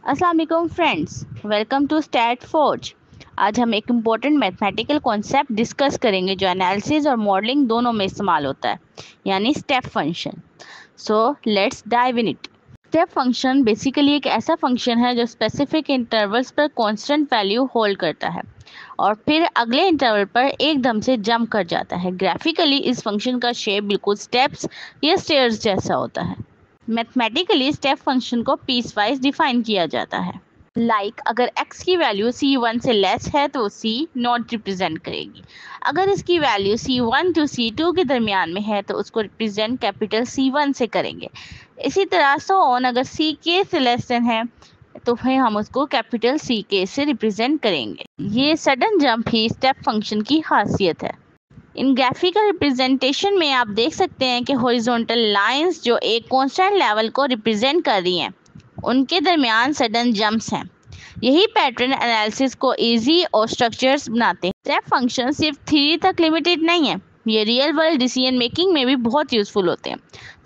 अस्सलाम वालेकुम friends, welcome to Stat Forge. आज हम एक इम्पोर्टेंट मैथमेटिकल कॉन्सेप्ट डिस्कस करेंगे जो एनालिसिस और मॉडलिंग दोनों में इस्तेमाल होता है, यानी step function. So let's dive in it. Step function basically एक ऐसा फंक्शन है जो स्पेसिफिक इंटरवल्स पर कांस्टेंट वैल्यू होल्ड करता है और फिर अगले इंटरवल पर एकदम से जंप कर जाता है। ग्राफिकली इस फंक्शन का शेप बिल्कुल स्टेप्स या स्टेयर्स जैसा होता है। मैथमेटिकली स्टेप फंक्शन को पीस वाइज डिफाइन किया जाता है। अगर x की वैल्यू c1 से लेस है तो c नॉट रिप्रेजेंट करेगी। अगर इसकी वैल्यू c1 टू c2 के दरमियान में है तो उसको रिप्रेजेंट कैपिटल C1 से करेंगे। इसी तरह सो ऑन, अगर ck से लेस देन है तो फिर हम उसको कैपिटल ck से रिप्रेजेंट करेंगे। ये सडन जंप ही स्टेप फंक्शन की खासियत है। इन ग्राफिकल रिप्रेजेंटेशन में आप देख सकते हैं कि हॉरिजॉन्टल लाइंस जो एक कांस्टेंट लेवल को रिप्रेजेंट कर रही हैं, उनके दरमियान सडन जंप्स हैं। यही पैटर्न एनालिसिस को इजी और स्ट्रक्चर्स बनाते हैं। स्टेप फंक्शन सिर्फ थ्योरी तक लिमिटेड नहीं है, ये रियल वर्ल्ड डिसीजन मेकिंग में भी बहुत यूजफुल होते हैं।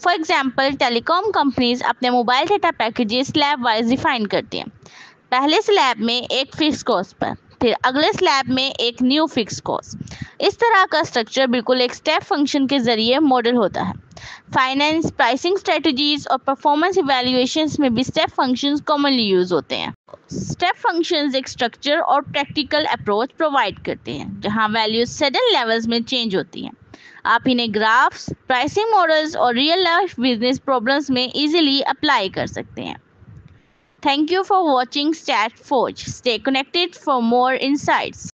फॉर एग्जांपल, टेलीकॉम कंपनीज अपने mobile data packages slab wise define करती हैं। पहले स्लैब में एक फिक्स कॉस्ट पर, फिर अगले स्लैब में एक न्यू फिक्स कॉस्ट। इस तरह का स्ट्रक्चर बिल्कुल एक स्टेप फंक्शन के जरिए मॉडल होता है। फाइनेंस, प्राइसिंग स्ट्रेटजीज और परफॉर्मेंस इवैल्यूएशंस में भी स्टेप फंक्शंस कॉमनली यूज होते हैं। स्टेप फंक्शंस एक स्ट्रक्चर और प्रैक्टिकल अप्रोच प्रोवाइड करते हैं जहां वैल्यूज सडन लेवल्स में चेंज होती हैं। आप इन्हें ग्राफ्स, प्राइसिंग मॉडल्स और रियल लाइफ बिजनेस प्रॉब्लम्स में इजीली अप्लाई कर सकते हैं। Thank you for watching StatForge. Stay connected for more insights.